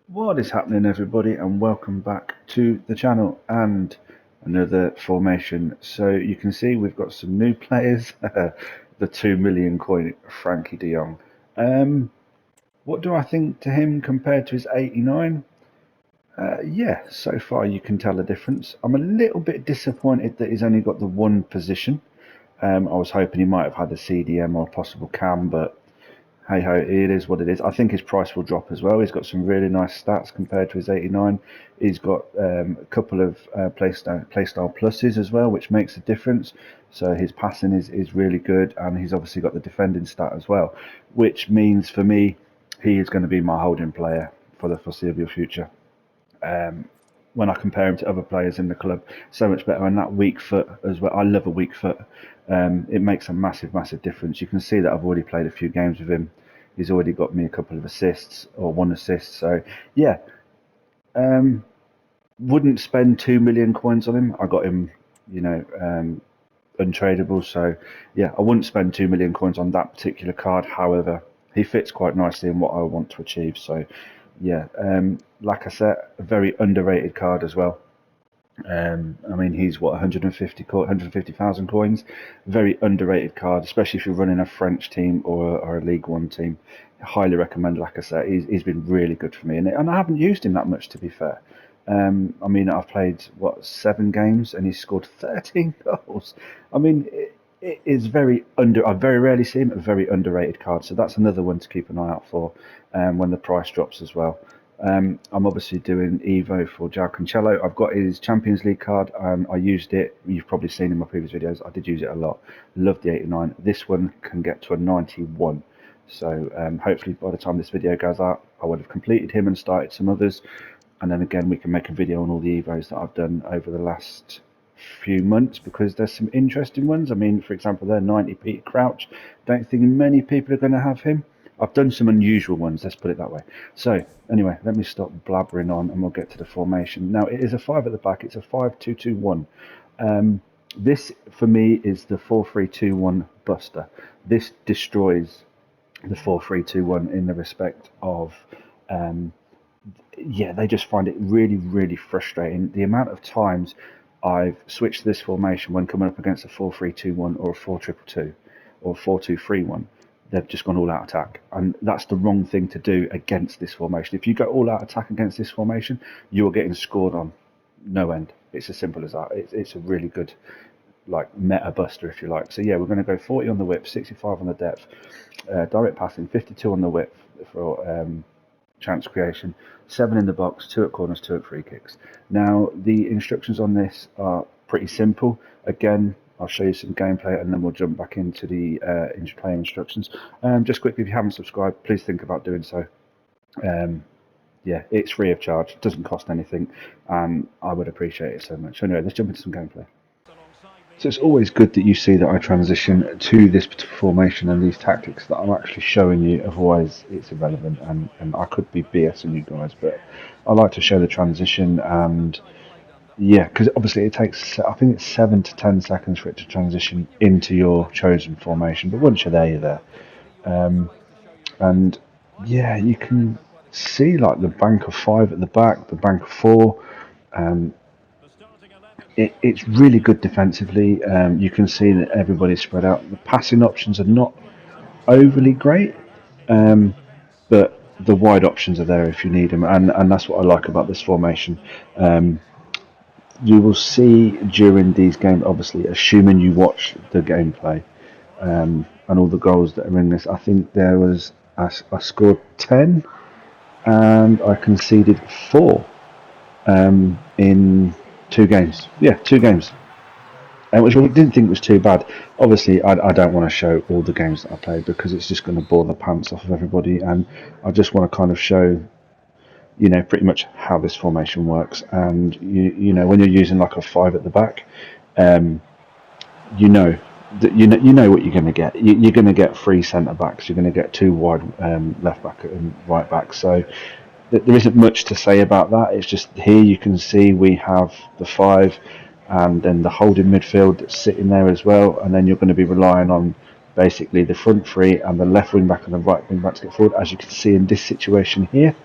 What is happening, everybody, and welcome back to the channel and another formation. So you can see we've got some new players. The 2 million coin Frankie de Jong. What do I think to him compared to his 89? Yeah, so far you can tell the difference. I'm a little bit disappointed that he's only got the one position. I was hoping he might have had a CDM or a possible cam, but hey ho, it is what it is. I think his price will drop as well. He's got some really nice stats compared to his 89. He's got a couple of playstyle pluses as well, which makes a difference. So his passing is really good, and he's obviously got the defending stat as well, which means for me, he is going to be my holding player for the foreseeable future. When I compare him to other players in the club, so much better. And that weak foot as well. I love a weak foot. It makes a massive difference. You can see that I've already played a few games with him. He's already got me a couple of assists or one assist. So yeah, wouldn't spend 2 million coins on him. I got him, untradeable. So yeah, I wouldn't spend 2 million coins on that particular card. However, he fits quite nicely in what I want to achieve. So yeah, like I said, a very underrated card as well. I mean, he's what 150,000 coins. Very underrated card, especially if you're running a French team or a League One team. Highly recommend. Like I said, he's been really good for me, and I haven't used him that much, to be fair. I mean, I've played what 7 games, and he's scored 13 goals. I mean, it is very under. I very rarely see him. A very underrated card, so that's another one to keep an eye out for when the price drops as well. I'm obviously doing Evo for João Cancelo. I've got his Champions League card, and I used it. You've probably seen in my previous videos. I did use it a lot. Love the 89. This one can get to a 91. So hopefully by the time this video goes out, I would have completed him and started some others. And then again, we can make a video on all the Evos that I've done over the last few months, because there's some interesting ones. I mean, for example, there 90 Peter Crouch. Don't think many people are going to have him. I've done some unusual ones, let's put it that way. So anyway, let me stop blabbering on and we'll get to the formation. Now it is a 5 at the back. It's a 5-2-2-1. This for me is the 4-3-2-1 buster. This destroys the 4-3-2-1 in the respect of yeah, they just find it really frustrating. The amount of times I've switched to this formation when coming up against a 4-3-2-1 or a 4-2-2-2 or 4-2-3-1, they've just gone all out attack, and that's the wrong thing to do against this formation. If you go all out attack against this formation, you are getting scored on no end. It's as simple as that. It's a really good like meta buster, if you like. So yeah, we're going to go 40 on the width, 65 on the depth, direct passing, 52 on the width for chance creation, 7 in the box, 2 at corners, 2 at free kicks. Now the instructions on this are pretty simple. Again, I'll show you some gameplay and then we'll jump back into the play instructions. Just quickly, if you haven't subscribed, please think about doing so. Yeah, it's free of charge, it doesn't cost anything, and I would appreciate it so much. So anyway, let's jump into some gameplay. So it's always good that you see that I transition to this particular formation and these tactics that I'm actually showing you, otherwise it's irrelevant and I could be BSing you guys, but I like to show the transition. And yeah, because obviously it takes, I think it's 7 to 10 seconds for it to transition into your chosen formation, but once you're there, you're there. And yeah, you can see like the bank of 5 at the back, the bank of 4. It's really good defensively. You can see that everybody's spread out. The passing options are not overly great, but the wide options are there if you need them, and that's what I like about this formation. You will see during these games, obviously, assuming you watch the gameplay and all the goals that are in this. I think there was I scored 10 and I conceded 4 in 2 games. Yeah, 2 games. Which I didn't think was too bad. Obviously, I don't want to show all the games that I played because it's just going to bore the pants off of everybody, and I just want to kind of show, pretty much how this formation works. And when you're using like a 5 at the back, you know you know what you're going to get. You're going to get 3 centre backs. You're going to get 2 wide left back and right back. So there isn't much to say about that. It's just here you can see we have the 5 and then the holding midfield that's sitting there as well, and then you're going to be relying on basically the front 3 and the left wing back and the right wing back to get forward, as you can see in this situation here.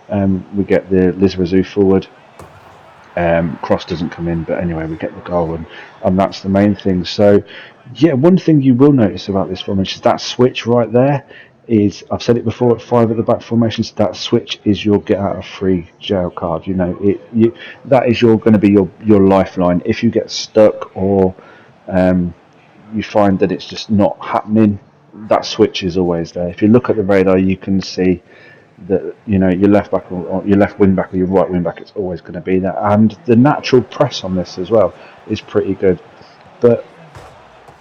We get the Lizarazu forward. Cross doesn't come in, but anyway, we get the goal, and that's the main thing. So, yeah, one thing you will notice about this formation is that switch right there. Is I've said it before at 5 at the back formations. That switch is your get out of free jail card. You know that is going to be your lifeline if you get stuck or you find that it's just not happening. That switch is always there. If you look at the radar, you can see that your left back or your left wing back or your right wing back, it's always going to be there. And the natural press on this as well is pretty good. But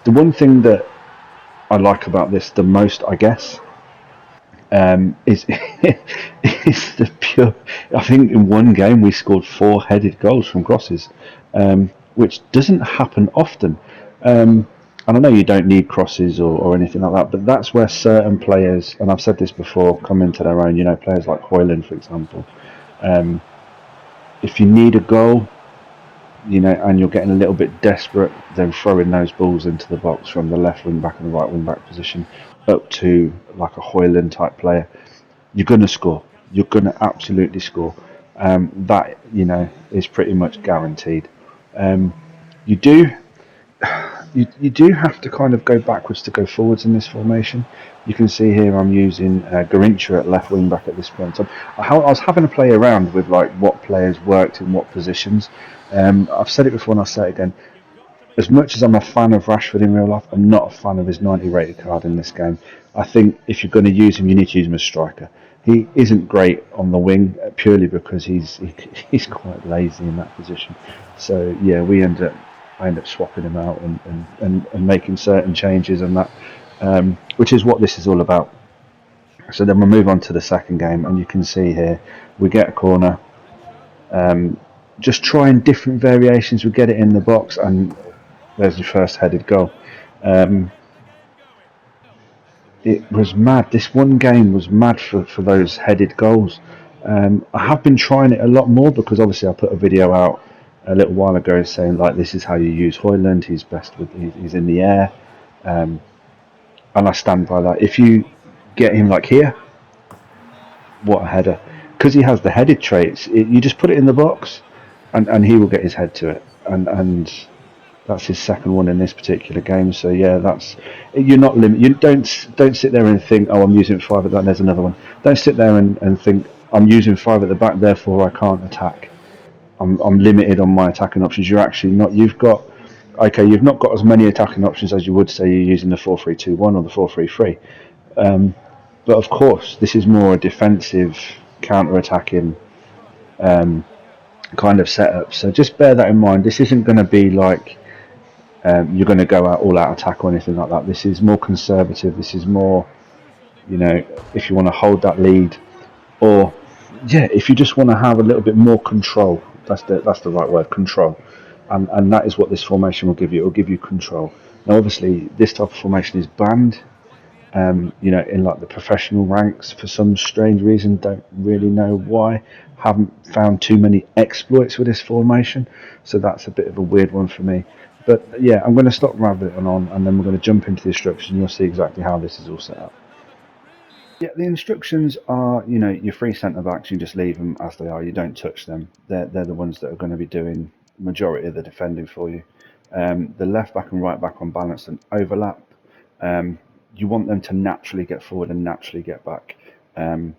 the one thing that I like about this the most, I guess, is is the pure. I think in one game we scored 4 headed goals from crosses, which doesn't happen often. And I know you don't need crosses or anything like that, but that's where certain players, and I've said this before, come into their own. Players like Højlund, for example. If you need a goal, and you're getting a little bit desperate, then throwing those balls into the box from the left wing back and the right wing back position up to like a Højlund type player, you're going to score. You're going to absolutely score. That is pretty much guaranteed. You do you do have to kind of go backwards to go forwards in this formation. You can see here I'm using Garrincha at left wing back at this point. So I was having to play around with like what players worked in what positions. I've said it before and I'll say it again. As much as I'm a fan of Rashford in real life, I'm not a fan of his 90 rated card in this game. I think if you're going to use him, you need to use him as striker. He isn't great on the wing purely because he's quite lazy in that position. So yeah, I end up swapping him out and making certain changes and that, which is what this is all about. So then we'll move on to the second game, and you can see here we get a corner. Just trying different variations, we get it in the box, and there's your first headed goal. It was mad. This one game was mad for those headed goals. I have been trying it a lot more because obviously I put a video out a little while ago saying like this is how you use Højlund. He's best with he's in the air, and I stand by that. If you get him like here, what a header! Because he has the headed traits, you just put it in the box, and he will get his head to it, and that's his second one in this particular game. So yeah, you're not limited. You don't sit there and think, oh, I'm using 5 at that. There's another one. Don't sit there and think I'm using 5 at the back, therefore I can't attack. I'm limited on my attacking options. You're actually not. You've not got as many attacking options as you would say you're using the 4-3-2-1 or the 4-3-3. But of course, this is more a defensive, counter-attacking kind of setup. So just bear that in mind. This isn't going to be like you're going to go out all out attack or anything like that. This is more conservative. This is more, if you want to hold that lead, or if you just want to have a little bit more control. That's the right word, control, and that is what this formation will give you. It will give you control. Now, obviously, this type of formation is banned. In like the professional ranks for some strange reason. Don't really know why. Haven't found too many exploits with this formation, so that's a bit of a weird one for me. But yeah, I'm going to stop rambling on, and then we're going to jump into the instructions, and you'll see exactly how this is all set up. Yeah, the instructions are, your 3 centre backs, you just leave them as they are. You don't touch them. They're the ones that are going to be doing majority of the defending for you. The left back and right back on balance and overlap. You want them to naturally get forward and naturally get back. And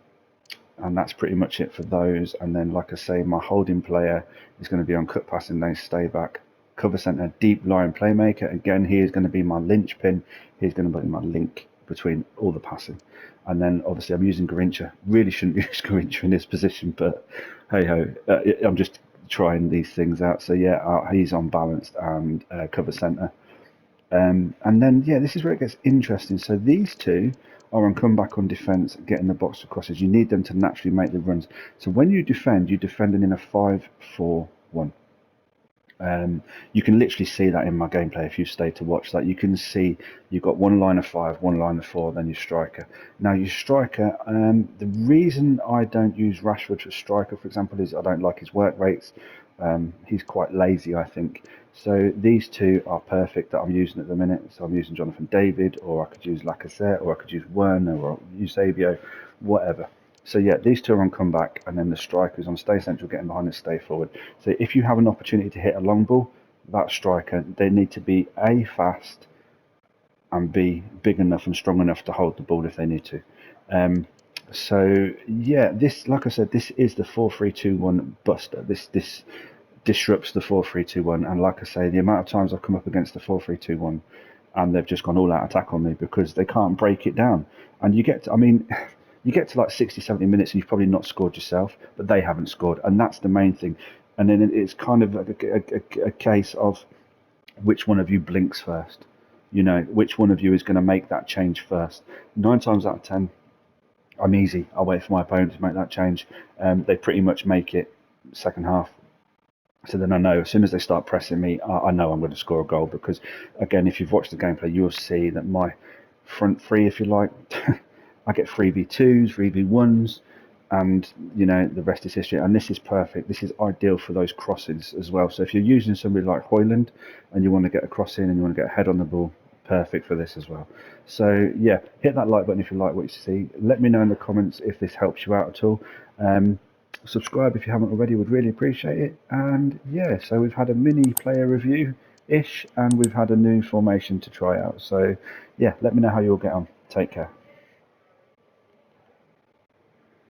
that's pretty much it for those. And then, like I say, my holding player is going to be on cut passing, they stay back. Cover centre, deep line playmaker. Again, he is going to be my linchpin. He's going to be my link between all the passing. And then, obviously, I'm using Garrincha. Really shouldn't use Garrincha in this position, but hey-ho, I'm just trying these things out. So, yeah, he's on balanced and cover centre. And then, this is where it gets interesting. So these two are on comeback on defence, getting the box to crosses. You need them to naturally make the runs. So when you're defending in a 5-4-1. You can literally see that in my gameplay if you stay to watch that. You can see you've got one line of 5, one line of 4, then your striker. Now your striker, the reason I don't use Rashford for striker, for example, is I don't like his work rates. He's quite lazy, I think. So these two are perfect that I'm using at the minute. So I'm using Jonathan David, or I could use Lacazette, or I could use Werner, or Eusebio, whatever. So yeah, these two are on comeback, and then the strikers on stay central, getting behind and stay forward. So if you have an opportunity to hit a long ball, that striker, they need to be A, fast, and B, big enough and strong enough to hold the ball if they need to. So yeah, this, like I said, this is the 4-3-2-1 buster. This disrupts the 4-3-2-1, and like I say, the amount of times I've come up against the 4-3-2-1 and they've just gone all out attack on me because they can't break it down. And you get to, I mean, you get to like 60, 70 minutes and you've probably not scored yourself, but they haven't scored, and that's the main thing. And then it's kind of like a case of which one of you blinks first. You know, which one of you is going to make that change first. 9 times out of 10, I'm easy. I'll wait for my opponent to make that change. They pretty much make it second half. So then I know as soon as they start pressing me, I know I'm going to score a goal because, again, if you've watched the gameplay, you'll see that my front three, if you like, I get 3v2s, 3v1s, and you know the rest is history. And this is perfect. This is ideal for those crossings as well. So if you're using somebody like Højlund and you want to get a cross in and you want to get a head on the ball, perfect for this as well. So yeah, hit that like button if you like what you see. Let me know in the comments if this helps you out at all. Subscribe if you haven't already, would really appreciate it. And yeah, so we've had a mini player review ish, and we've had a new formation to try out. So yeah, let me know how you'll get on. Take care.